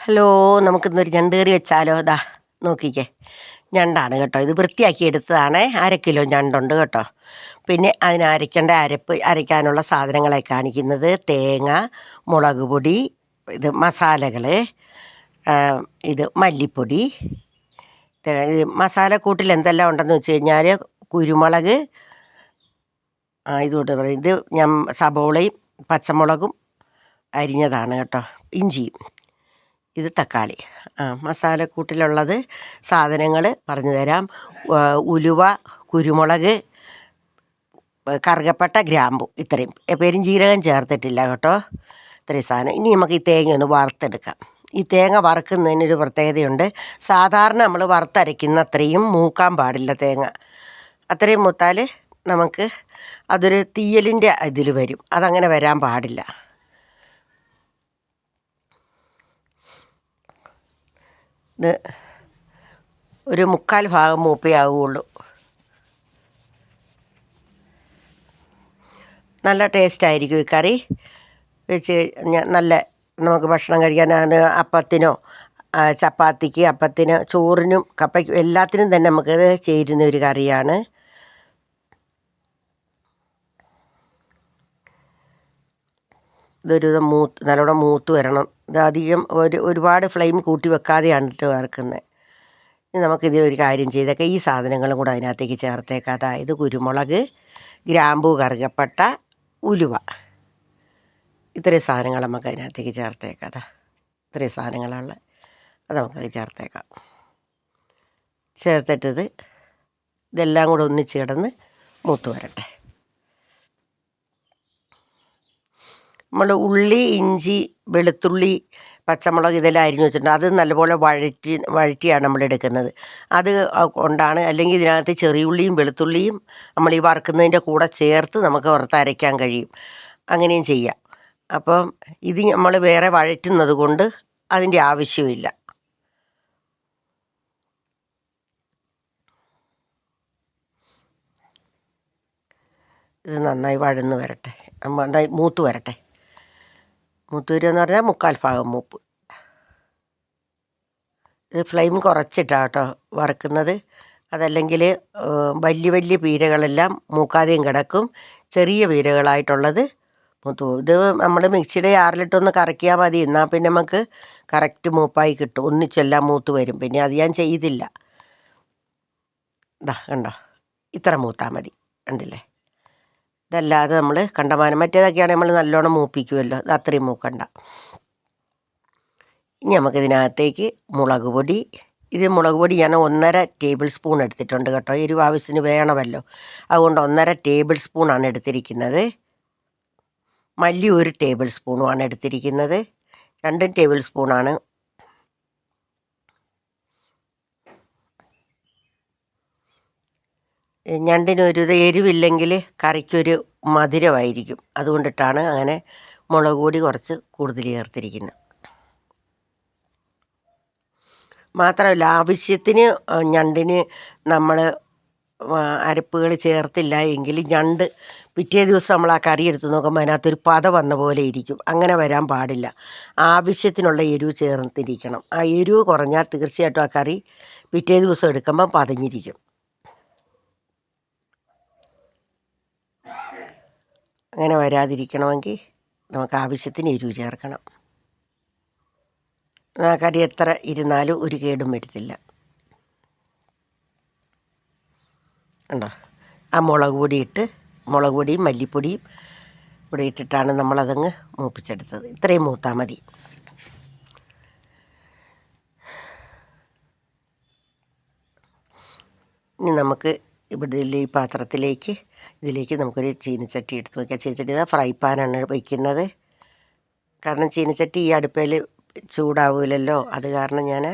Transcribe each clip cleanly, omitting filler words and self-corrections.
Hello, നമുക്കിന്നൊരു ഞണ്ട് കറി വെച്ചാലോ? ദാ നോക്കിക്കേ, ഞണ്ടാണ് കേട്ടോ. ഇത് വൃത്തിയാക്കി എടുത്തതാണേ. 1/2 കിലോ ഞണ്ടുണ്ട് കേട്ടോ. പിന്നെ അതിനരയ്ക്കേണ്ട അരയ്ക്കാനുള്ള സാധനങ്ങളായി കാണിക്കുന്നത്: തേങ്ങ, മുളക് പൊടി, ഇത് മസാലകൾ, ഇത് മല്ലിപ്പൊടി. മസാലക്കൂട്ടിൽ എന്തെല്ലാം ഉണ്ടെന്ന് വെച്ച് കഴിഞ്ഞാൽ കുരുമുളക്, ഇതുകൊണ്ട് പറയും, ഇത് സബോളയും പച്ചമുളകും അരിഞ്ഞതാണ് കേട്ടോ, ഇഞ്ചിയും, ഇത് തക്കാളി. മസാലക്കൂട്ടിലുള്ളത് സാധനങ്ങൾ പറഞ്ഞു തരാം. ഉലുവ, കുരുമുളക്, കറുകപ്പട്ട, ഗ്രാമ്പു, ഇത്രയും. പെരുംജീരകം ചേർത്തിട്ടില്ല കേട്ടോ. ഇത്രയും സാധനം. ഇനി നമുക്ക് ഈ തേങ്ങ ഒന്ന് വറുത്തെടുക്കാം. ഈ തേങ്ങ വറുക്കുന്നതിനൊരു പ്രത്യേകതയുണ്ട്. സാധാരണ നമ്മൾ വറുത്തരയ്ക്കുന്ന അത്രയും മൂക്കാൻ പാടില്ല തേങ്ങ. അത്രയും മൂത്താൽ നമുക്ക് അതൊരു തീയലിൻ്റെ ഇതിൽ വരും. അതങ്ങനെ വരാൻ പാടില്ല. ഇത് ഒരു 3/4 ഭാഗം മൂപ്പയാവുകയുള്ളൂ. നല്ല ടേസ്റ്റായിരിക്കും ഈ കറി വെച്ച് കഴിഞ്ഞാൽ. നല്ല നമുക്ക് ഭക്ഷണം കഴിക്കാനാണ്, അപ്പത്തിനോ ചപ്പാത്തിക്ക്, അപ്പത്തിന്, ചോറിനും, കപ്പയ്ക്കും എല്ലാത്തിനും തന്നെ നമുക്കത് ചേരുന്ന ഒരു കറിയാണ്. ഇതൊരു നല്ലോണം മൂത്ത് വരണം. ഇത് അധികം ഒരുപാട് ഫ്ലെയിം കൂട്ടി വെക്കാതെയാണ് ഇട്ട് വറുക്കുന്നത്. ഇനി നമുക്കിതിലൊരു കാര്യം ചെയ്തേക്കാം. ഈ സാധനങ്ങളും കൂടെ അതിനകത്തേക്ക് ചേർത്തേക്കാം. അതായത് കുരുമുളക്, ഗ്രാമ്പൂ, കറുകപ്പട്ട, ഉലുവ, ഇത്രയും സാധനങ്ങൾ നമുക്ക് അതിനകത്തേക്ക് ചേർത്തേക്കാം. ഇത്രയും സാധനങ്ങളുള്ള അത് നമുക്ക് ചേർത്തേക്കാം. ചേർത്തിട്ടത് ഇതെല്ലാം കൂടെ ഒന്നിച്ച് കിടന്ന് മൂത്ത് വരട്ടെ. നമ്മൾ ഉള്ളി, ഇഞ്ചി, വെളുത്തുള്ളി, പച്ചമുളക് ഇതെല്ലാം അരിഞ്ഞു വെച്ചിട്ടുണ്ട്. അത് നല്ലപോലെ വഴറ്റിയാണ് നമ്മൾ എടുക്കുന്നത്. അത് കൊണ്ടാണ്. അല്ലെങ്കിൽ ഇതിനകത്ത് ചെറിയുള്ളിയും വെളുത്തുള്ളിയും നമ്മൾ ഈ വറുക്കുന്നതിൻ്റെ കൂടെ ചേർത്ത് നമുക്ക് വറുത്തരയ്ക്കാൻ കഴിയും. അങ്ങനെയും ചെയ്യാം. അപ്പം ഇത് നമ്മൾ വേറെ വഴറ്റുന്നത് കൊണ്ട് അതിൻ്റെ ആവശ്യമില്ല. ഇത് നന്നായി വഴന്ന് വരട്ടെ, നന്നായി മൂത്ത് വരട്ടെ. മൂത്ത് വരിക എന്ന് പറഞ്ഞാൽ 3/4 ഭാഗം മൂപ്പ്. ഇത് ഫ്ലെയിം കുറച്ചിട്ടാണ് കേട്ടോ വറുക്കുന്നത്. അതല്ലെങ്കിൽ വലിയ വലിയ പീരകളെല്ലാം മൂക്കാതെയും കിടക്കും. ചെറിയ പീരകളായിട്ടുള്ളത് മൂത്ത് പോകും. ഇത് നമ്മൾ മിക്സിയുടെ ജാറിലിട്ടൊന്ന് കറക്കിയാൽ മതി. എന്നാൽ പിന്നെ നമുക്ക് കറക്റ്റ് മൂപ്പായി കിട്ടും. ഒന്നിച്ചെല്ലാം മൂത്ത് വരും. പിന്നെ അത് ഞാൻ ചെയ്തില്ല. കണ്ടോ, ഇത്ര മൂത്താൽ മതി. കണ്ടില്ലേ? ഇതല്ലാതെ നമ്മൾ കണ്ടമാനം മറ്റേതൊക്കെയാണെങ്കിൽ നമ്മൾ നല്ലോണം മൂപ്പിക്കുമല്ലോ. ഇത് അത്രയും മൂക്കണ്ട. ഇനി നമുക്കിതിനകത്തേക്ക് മുളക് പൊടി. ഇത് മുളക് പൊടി ഞാൻ 1.5 ടേബിൾ സ്പൂൺ എടുത്തിട്ടുണ്ട് കേട്ടോ. എരിവ് ആവശ്യത്തിന് വേണമല്ലോ, അതുകൊണ്ട് 1.5 ടേബിൾ സ്പൂണാണ് എടുത്തിരിക്കുന്നത്. മല്ലി 1 ടേബിൾ സ്പൂണുമാണ് എടുത്തിരിക്കുന്നത്. 2 ടേബിൾ സ്പൂണാണ്. ഞണ്ടിനൊരു എരിവില്ലെങ്കിൽ കറിക്കൊരു മധുരമായിരിക്കും. അതുകൊണ്ടിട്ടാണ് അങ്ങനെ മുളക് പൊടി കുറച്ച് കൂടുതൽ ചേർത്തിരിക്കുന്നത്. മാത്രമല്ല, ആവശ്യത്തിന് ഞണ്ടിന് നമ്മൾ അരപ്പുകൾ ചേർത്തില്ല എങ്കിൽ ഞണ്ട് പിറ്റേ ദിവസം നമ്മൾ ആ കറി എടുത്ത് നോക്കുമ്പോൾ അതിനകത്തൊരു പത വന്ന പോലെ ഇരിക്കും. അങ്ങനെ വരാൻ പാടില്ല. ആവശ്യത്തിനുള്ള എരിവ് ചേർത്തിരിക്കണം. ആ എരിവ് കുറഞ്ഞാൽ തീർച്ചയായിട്ടും ആ കറി പിറ്റേ ദിവസം എടുക്കുമ്പം പതഞ്ഞിരിക്കും. അങ്ങനെ വരാതിരിക്കണമെങ്കിൽ നമുക്ക് ആവശ്യത്തിന് എരിവ് ചേർക്കണം. ആ കറി എത്ര ഇരുന്നാലും ഒരു കേടും വരുത്തില്ല. ഉണ്ടോ? ആ മുളക് പൊടിയും മല്ലിപ്പൊടിയും ഇവിടെ ഇട്ടിട്ടാണ് നമ്മളതങ്ങ് മൂപ്പിച്ചെടുത്തത്. ഇത്രയും മൂത്താൽ മതി. ഇനി നമുക്ക് ഈ പാത്രത്തിലേക്ക് ഇതിലേക്ക് നമുക്കൊരു ചീനച്ചട്ടി എടുത്ത് വയ്ക്കാം. ചീനച്ചട്ടി ഫ്രൈ പാനാണ് വയ്ക്കുന്നത്. കാരണം ചീനച്ചട്ടി ഈ അടുപ്പിൽ ചൂടാവില്ലല്ലോ. അത് കാരണം ഞാൻ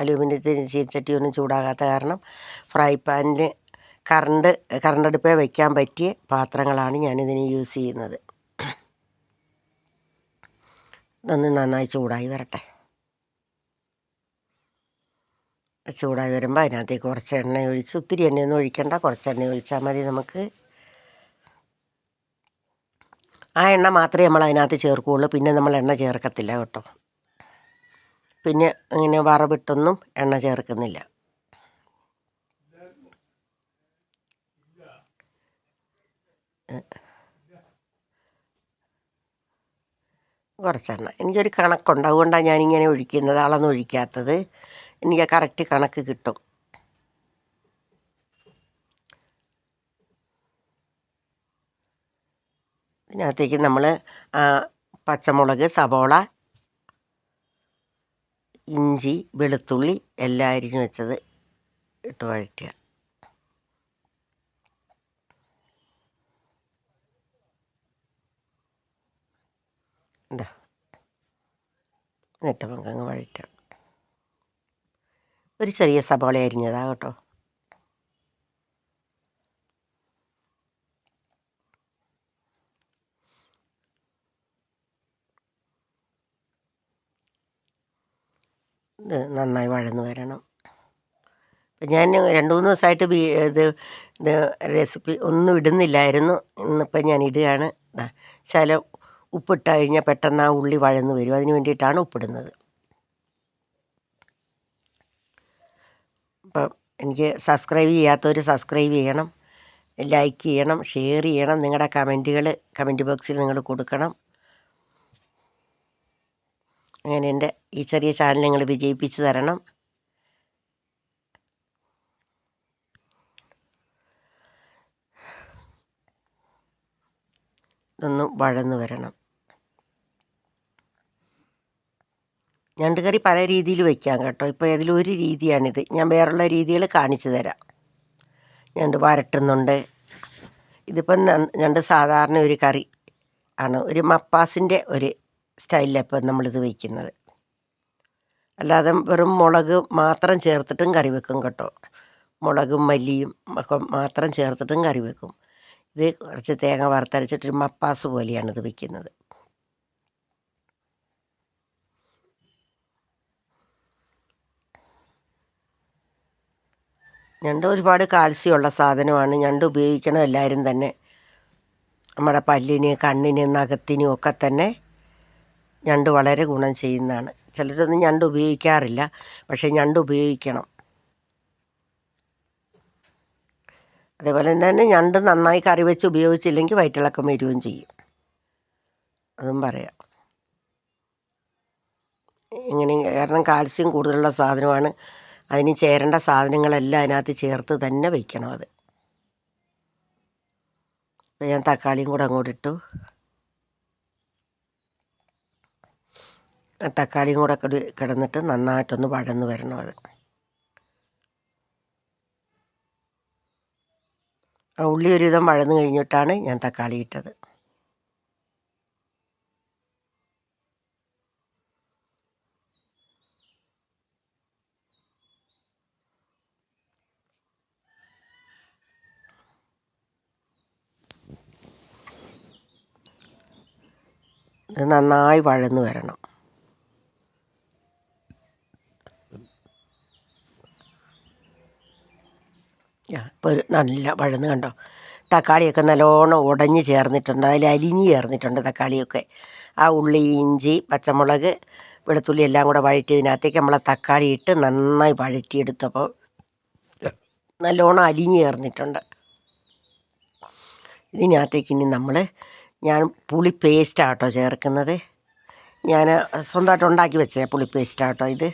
അലൂമിനിയത്തിൻ്റെ ചീനച്ചട്ടി ഒന്നും ചൂടാകാത്ത കാരണം ഫ്രൈ പാനിൽ കറണ്ടടുപ്പേ വയ്ക്കാൻ പറ്റിയ പാത്രങ്ങളാണ് ഞാനിതിന് യൂസ് ചെയ്യുന്നത്. ഇതൊന്ന് നന്നായി ചൂടായി വരട്ടെ. ചൂടായി വരുമ്പോൾ അതിനകത്തേക്ക് കുറച്ച് എണ്ണ ഒഴിച്ച്, ഒത്തിരി എണ്ണയൊന്നും ഒഴിക്കണ്ട, കുറച്ച് എണ്ണ ഒഴിച്ചാൽ മതി നമുക്ക്. ആ എണ്ണ മാത്രമേ നമ്മൾ അതിനകത്ത് ചേർക്കുകയുള്ളൂ. പിന്നെ നമ്മൾ എണ്ണ ചേർക്കത്തില്ല കേട്ടോ. പിന്നെ ഇങ്ങനെ വറവിട്ടൊന്നും എണ്ണ ചേർക്കുന്നില്ല. കുറച്ചെണ്ണ എനിക്കൊരു കണക്കുണ്ട്, അതുകൊണ്ടാണ് ഞാനിങ്ങനെ ഒഴിക്കുന്നത്, അളന്നൊഴിക്കാത്തത്. എനിക്ക് കറക്റ്റ് കണക്ക് കിട്ടും. ഇതിനകത്തേക്ക് നമ്മൾ പച്ചമുളക്, സവോള, ഇഞ്ചി, വെളുത്തുള്ളി എല്ലാം അരിഞ്ഞ് വെച്ചത് ഇട്ട് വഴറ്റുക. എന്താ എന്നിട്ട് നമുക്കങ്ങ് വഴറ്റാം. ഒരു ചെറിയ സവോള അരിഞ്ഞതാ കേട്ടോ. ഇത് നന്നായി വഴന്ന് വരണം. അപ്പം ഞാൻ 2-3 ദിവസമായിട്ട് ഇത് റെസിപ്പി ഒന്നും ഇടുന്നില്ലായിരുന്നു. ഇന്നിപ്പം ഞാൻ ഇടുകയാണ്. ശകലം ഉപ്പിട്ട് കഴിഞ്ഞാൽ പെട്ടെന്ന് ആ ഉള്ളി വഴന്ന് വരും. അതിന് വേണ്ടിയിട്ടാണ് ഉപ്പിടുന്നത്. അപ്പം എനിക്ക് സബ്സ്ക്രൈബ് ചെയ്യാത്തവർ സബ്സ്ക്രൈബ് ചെയ്യണം, ലൈക്ക് ചെയ്യണം, ഷെയർ ചെയ്യണം. നിങ്ങളുടെ കമൻറ്റുകൾ കമൻറ്റ് ബോക്സിൽ നിങ്ങൾ കൊടുക്കണം. അങ്ങനെ എൻ്റെ ഈ ചെറിയ ചാനൽ നിങ്ങൾ വിജയിപ്പിച്ച് തരണം. ഇതൊന്നും വഴന്ന് വരണം. ഞണ്ട് കറി പല രീതിയിൽ വയ്ക്കാം കേട്ടോ. ഇപ്പോൾ ഇതിലൊരു രീതിയാണിത്. ഞാൻ വേറുള്ള രീതികൾ കാണിച്ചു തരാം. ഞണ്ട് വരട്ടുന്നുണ്ട്. ഇതിപ്പം ഞണ്ട് സാധാരണ ഒരു കറി ആണ്, ഒരു മപ്പാസിൻ്റെ ഒരു സ്റ്റൈലിലാണ് ഇപ്പം നമ്മളിത് വയ്ക്കുന്നത്. അല്ലാതെ വെറും മുളക് മാത്രം ചേർത്തിട്ടും കറി വെക്കും കേട്ടോ. മുളകും മല്ലിയും ഒക്കെ മാത്രം ചേർത്തിട്ടും കറി വെക്കും. ഇത് കുറച്ച് തേങ്ങ വറുത്തരച്ചിട്ടൊരു മപ്പാസ് പോലെയാണ് ഇത് വയ്ക്കുന്നത്. ഞണ്ട് ഒരുപാട് കാൽസ്യമുള്ള സാധനമാണ്. ഞണ്ട് ഉപയോഗിക്കണം എല്ലാവരും തന്നെ. നമ്മുടെ പല്ലിന്, കണ്ണിന്, നഖത്തിനും ഒക്കെ തന്നെ ഞണ്ട് വളരെ ഗുണം ചെയ്യുന്നതാണ്. ചിലരൊന്നും ഞണ്ട് ഉപയോഗിക്കാറില്ല, പക്ഷേ ഞണ്ട് ഉപയോഗിക്കണം. അതേപോലെ തന്നെ ഞണ്ട് നന്നായി കറി വെച്ച് ഉപയോഗിച്ചില്ലെങ്കിൽ വയറ്റിളക്കം വരികയും ചെയ്യും. അതും പറയാം. ഇങ്ങനെ കാരണം കാൽസ്യം കൂടുതലുള്ള സാധനമാണ്. അതിന് ചേരേണ്ട സാധനങ്ങളെല്ലാം അതിനകത്ത് ചേർത്ത് തന്നെ വയ്ക്കണം. അത് അപ്പോൾ ഞാൻ തക്കാളിയും കൂടെ അങ്ങോട്ടിട്ടു. തക്കാളിയും കൂടെ കിടന്നിട്ട് നന്നായിട്ടൊന്ന് വഴന്ന് വരണം. അത് ആ ഉള്ളി ഒരുവിധം വഴന്ന് കഴിഞ്ഞിട്ടാണ് ഞാൻ തക്കാളി ഇട്ടത്. ഇത് നന്നായി വഴന്ന് വരണം. ഇപ്പോൾ ഒരു നല്ല വഴന്ന് കണ്ടോ. തക്കാളിയൊക്കെ നല്ലോണം ഉടഞ്ഞ് ചേർന്നിട്ടുണ്ട്, അതിൽ അലിഞ്ഞ് ചേർന്നിട്ടുണ്ട് തക്കാളിയൊക്കെ. ആ ഉള്ളി, ഇഞ്ചി, പച്ചമുളക്, വെളുത്തുള്ളി എല്ലാം കൂടെ വഴറ്റിയതിനകത്തേക്ക് നമ്മളെ തക്കാളി ഇട്ട് നന്നായി വഴറ്റിയെടുത്തപ്പോൾ നല്ലോണം അലിഞ്ഞ് ചേർന്നിട്ടുണ്ട്. ഇതിനകത്തേക്ക് ഇനി ഞാൻ പുളി പേസ്റ്റാട്ടോ ചേർക്കുന്നത്. ഞാൻ സ്വന്തമായിട്ട് ഉണ്ടാക്കി വെച്ച പുളി പേസ്റ്റാട്ടോ ഇത്.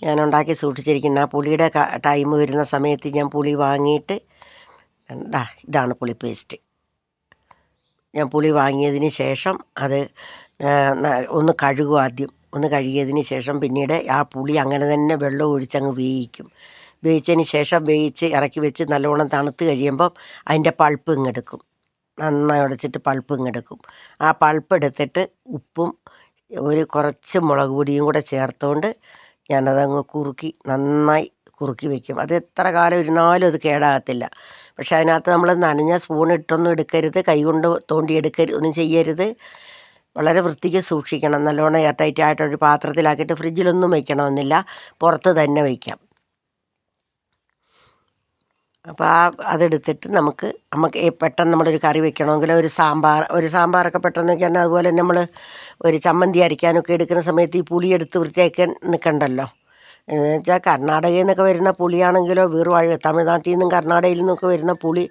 ഞാൻ ഉണ്ടാക്കി സൂക്ഷിച്ചിരിക്കുന്ന ആ പുളിയുടെ ടൈം വരുന്ന സമയത്ത് ഞാൻ പുളി വാങ്ങിയിട്ട് ഇതാണ് പുളി പേസ്റ്റ്. ഞാൻ പുളി വാങ്ങിയതിന് ശേഷം അത് ഒന്ന് കഴുകും. ആദ്യം ഒന്ന് കഴുകിയതിന് ശേഷം പിന്നീട് ആ പുളി അങ്ങനെ തന്നെ വെള്ളം ഒഴിച്ചങ്ങ് വേവിക്കും. വേവിച്ചതിന് ശേഷം വേവിച്ച് ഇറക്കി വെച്ച് നല്ലോണം തണുത്ത് കഴിയുമ്പം അതിൻ്റെ പൾപ്പ് ഇങ്ങെടുക്കും. നന്നായി ഉടച്ചിട്ട് പൾപ്പ് ഇങ്ങെടുക്കും. ആ പൾപ്പ് എടുത്തിട്ട് ഉപ്പും കുറച്ച് മുളക് പൊടിയും കൂടെ ചേർത്തുകൊണ്ട് ഞാനതങ്ങ് നന്നായി കുറുക്കി വയ്ക്കും. അത് എത്ര കാലം ഇരുന്നാലും അത് കേടാകത്തില്ല. പക്ഷേ അതിനകത്ത് നമ്മൾ നനഞ്ഞ സ്പൂൺ ഇട്ടൊന്നും എടുക്കരുത്, കൈ കൊണ്ട് തോണ്ടിയെടുക്കരുത്, ഒന്നും ചെയ്യരുത്. വളരെ വൃത്തിക്ക് സൂക്ഷിക്കണം. നല്ലോണം എയർ ടൈറ്റായിട്ടൊരു പാത്രത്തിലാക്കിയിട്ട് ഫ്രിഡ്ജിലൊന്നും വയ്ക്കണമെന്നില്ല, പുറത്ത് തന്നെ വയ്ക്കാം. അപ്പോൾ അതെടുത്തിട്ട് നമുക്ക് പെട്ടെന്ന് നമ്മളൊരു കറി വെക്കണമെങ്കിൽ ഒരു സാമ്പാറൊക്കെ പെട്ടെന്ന് വെക്കാൻ, അതുപോലെ തന്നെ നമ്മൾ ഒരു ചമ്മന്തി അരയ്ക്കാനൊക്കെ എടുക്കുന്ന സമയത്ത് ഈ പുളി എടുത്ത് വൃത്തിയാക്കാൻ നിൽക്കണ്ടല്ലോ. എന്ന് വെച്ചാൽ കർണാടകയിൽ നിന്നൊക്കെ വരുന്ന പുളിയാണെങ്കിലോ തമിഴ്നാട്ടിൽ നിന്നും കർണാടകയിൽ നിന്നൊക്കെ വരുന്ന പുളി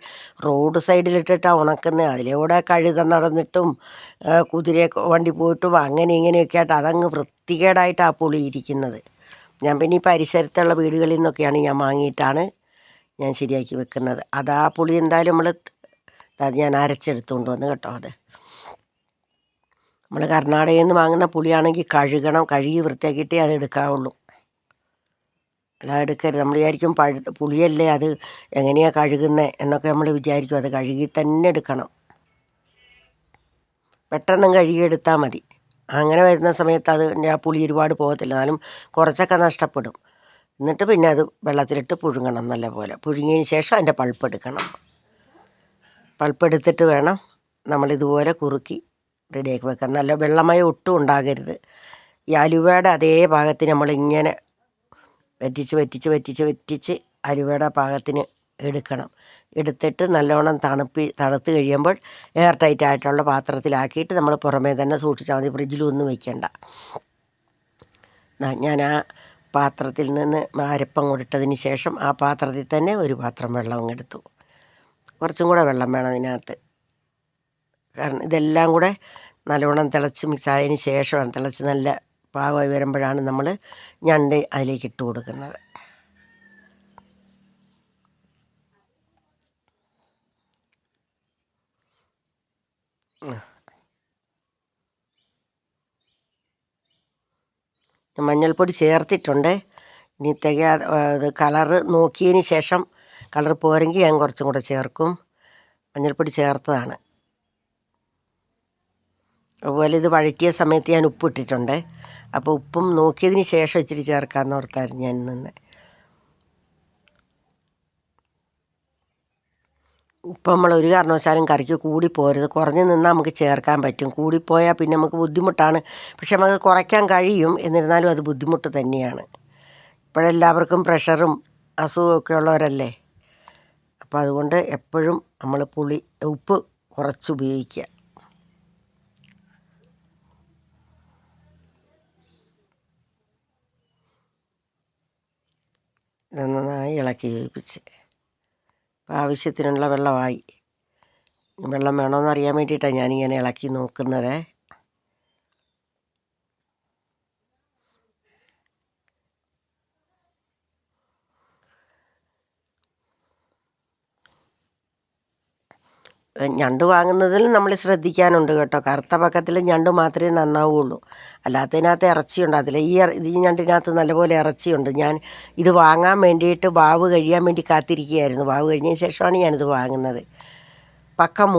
റോഡ് സൈഡിലിട്ടിട്ടാണ് ഉണക്കുന്നത്. അതിലൂടെ കഴുത നടന്നിട്ടും കുതിര വണ്ടി പോയിട്ടും അങ്ങനെ ഇങ്ങനെയൊക്കെ ആയിട്ട് അതങ്ങ് വൃത്തികേടായിട്ടാണ് ആ പുളി ഇരിക്കുന്നത്. ഞാൻ പിന്നെ ഈ പരിസരത്തുള്ള വീടുകളിൽ നിന്നൊക്കെയാണ് ഞാൻ വാങ്ങിയിട്ടാണ് ഞാൻ ശരിയാക്കി വെക്കുന്നത്. ആ പുളി എന്തായാലും ഞാൻ അരച്ചെടുത്തുകൊണ്ട് വന്ന് കേട്ടോ. നമ്മൾ കർണാടകയിൽ നിന്ന് വാങ്ങുന്ന പുളിയാണെങ്കിൽ കഴുകി വൃത്തിയാക്കിയിട്ടേ അത് എടുക്കാവുള്ളൂ. അല്ല എടുക്കരുത്. നമ്മൾ വിചാരിക്കും പുളിയല്ലേ, അത് എങ്ങനെയാണ് കഴുകുന്നത് എന്നൊക്കെ നമ്മൾ വിചാരിക്കും. അത് കഴുകി തന്നെ എടുക്കണം. പെട്ടെന്ന് കഴുകിയെടുത്താൽ മതി. അങ്ങനെ വരുന്ന സമയത്ത് ആ പുളി ഒരുപാട് പോകത്തില്ല, എന്നാലും കുറച്ചൊക്കെ നഷ്ടപ്പെടും. എന്നിട്ട് പിന്നെ അത് വെള്ളത്തിലിട്ട് പുഴുങ്ങണം. നല്ലപോലെ പുഴുങ്ങിയതിന് ശേഷം അതിൻ്റെ പൾപ്പെടുക്കണം. പൾപ്പെടുത്തിട്ട് വേണം നമ്മളിതുപോലെ കുറുക്കി റെഡിയാക്കി വെക്കാൻ. നല്ല വെള്ളമയം ഒട്ടും ഉണ്ടാകരുത്. ഈ അലുവയുടെ അതേ പാകത്തിന് നമ്മളിങ്ങനെ വറ്റിച്ച് അലുവയുടെ പാകത്തിന് എടുക്കണം. എടുത്തിട്ട് നല്ലോണം തണുത്ത് കഴിയുമ്പോൾ എയർ ടൈറ്റ് ആയിട്ടുള്ള പാത്രത്തിലാക്കിയിട്ട് നമ്മൾ പുറമേ തന്നെ സൂക്ഷിച്ചാൽ മതി. ഫ്രിഡ്ജിലൊന്നും വയ്ക്കേണ്ട. ഞാൻ ആ പാത്രത്തിൽ നിന്ന് അരപ്പം കൊണ്ടിട്ടതിന് ശേഷം ആ പാത്രത്തിൽ തന്നെ ഒരു പാത്രം വെള്ളം അങ്ങെടുത്തു. കുറച്ചും കൂടെ വെള്ളം വേണം അതിനകത്ത്. കാരണം ഇതെല്ലാം കൂടെ നല്ലവണ്ണം തിളച്ച് മിക്സായതിന് ശേഷമാണ്, തിളച്ച് നല്ല പാകമായി വരുമ്പോഴാണ് നമ്മൾ ഞണ്ട് അതിലേക്ക് ഇട്ട് കൊടുക്കുന്നത്. മഞ്ഞൾപ്പൊടി ചേർത്തിട്ടുണ്ട്. ഇനി അത് കളറ് നോക്കിയതിന് ശേഷം കളർ പോരെങ്കിൽ ഞാൻ കുറച്ചും കൂടെ ചേർക്കും. മഞ്ഞൾപ്പൊടി ചേർത്തതാണ്. അതുപോലെ ഇത് വഴറ്റിയ സമയത്ത് ഞാൻ ഉപ്പിട്ടിട്ടുണ്ട്. അപ്പോൾ ഉപ്പും നോക്കിയതിന് ശേഷം ഇച്ചിരി ചേർക്കാമെന്ന് ഓർത്തായിരുന്നു ഞാൻ നിന്ന്. ഉപ്പ് നമ്മൾ ഒരു കാരണവശാലും കറിക്ക് കൂടിപ്പോരുത്. കുറഞ്ഞ് നിന്നാൽ നമുക്ക് ചേർക്കാൻ പറ്റും. കൂടിപ്പോയാൽ പിന്നെ നമുക്ക് ബുദ്ധിമുട്ടാണ്. പക്ഷെ നമുക്ക് കുറയ്ക്കാൻ കഴിയും. എന്നിരുന്നാലും അത് ബുദ്ധിമുട്ട് തന്നെയാണ്. ഇപ്പോഴെല്ലാവർക്കും പ്രഷറും അസുഖമൊക്കെ ഉള്ളവരല്ലേ. അപ്പോൾ അതുകൊണ്ട് എപ്പോഴും നമ്മൾ ഉപ്പ് കുറച്ച് ഉപയോഗിക്കുക. നന്നായി ഇളക്കി യോജിപ്പിച്ച് ആവശ്യത്തിനുള്ള വെള്ളമായി. വെള്ളം വേണമെന്ന് അറിയാൻ വേണ്ടിയിട്ടാണ് ഞാനിങ്ങനെ ഇളക്കി നോക്കുന്നത്. ഞണ്ട് വാങ്ങുന്നതിൽ നമ്മൾ ശ്രദ്ധിക്കാനുണ്ട് കേട്ടോ. കറുത്ത പക്കത്തിൽ ഞണ്ട് മാത്രമേ നന്നാവുകയുള്ളൂ. അല്ലാത്തതിനകത്ത് ഇറച്ചിയുണ്ട്. ഈ ഞണ്ടിനകത്ത് നല്ലപോലെ ഇറച്ചിയുണ്ട്. ഞാൻ ഇത് വാങ്ങാൻ വേണ്ടിയിട്ട് വാവ് കഴിയാൻ വേണ്ടി കാത്തിരിക്കുകയായിരുന്നു. വാവ് കഴിഞ്ഞതിന് ശേഷമാണ് ഞാനിത് വാങ്ങുന്നത്. പക്കം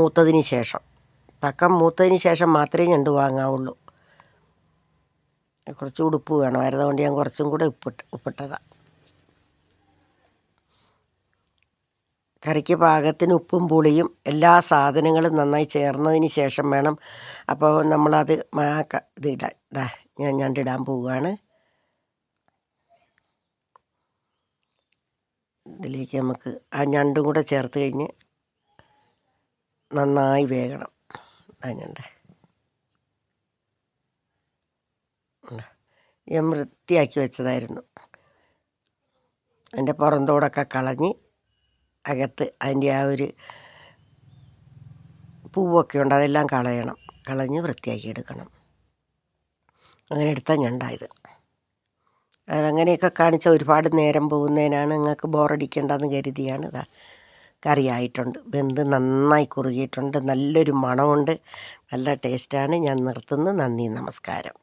മൂത്തതിന് ശേഷം മാത്രമേ ഞണ്ട് വാങ്ങാവുള്ളൂ. കുറച്ച് ഉപ്പ് വേണമായിരുന്നു, അതുകൊണ്ട് ഞാൻ കുറച്ചും കൂടെ ഉപ്പിട്ടതാണ്. കറിക്ക് പാകത്തിന് ഉപ്പും പുളിയും എല്ലാ സാധനങ്ങളും നന്നായി ചേർന്നതിന് ശേഷം വേണം. അപ്പോൾ നമ്മളത് ഇതിടാൻ ഞാൻ ഞണ്ടിടാൻ പോവുകയാണ്. ഇതിലേക്ക് നമുക്ക് ആ ഞണ്ടും കൂടെ ചേർത്ത് കഴിഞ്ഞ് നന്നായി വേകണം. ഞണ്ട് ഞാൻ വൃത്തിയാക്കി വെച്ചതായിരുന്നു. അതിൻ്റെ പുറന്തോടൊക്കെ കളഞ്ഞ് അകത്ത് അതിൻ്റെ ആ ഒരു പൂവൊക്കെ ഉണ്ട്, അതെല്ലാം കളഞ്ഞ് വൃത്തിയാക്കി എടുക്കണം. അങ്ങനെ എടുത്താൽ ഞണ്ടായത്. അതങ്ങനെയൊക്കെ കാണിച്ചാൽ ഒരുപാട് നേരം പോകുന്നതിനാണ്. നിങ്ങൾക്ക് ബോറടിക്കേണ്ടെന്ന് കരുതിയാണ്. കറിയായിട്ടുണ്ട്. വെന്ത് നന്നായി കുറുകിയിട്ടുണ്ട്. നല്ലൊരു മണമുണ്ട്. നല്ല ടേസ്റ്റാണ്. ഞാൻ നിർത്തുന്നു. നന്ദി, നമസ്കാരം.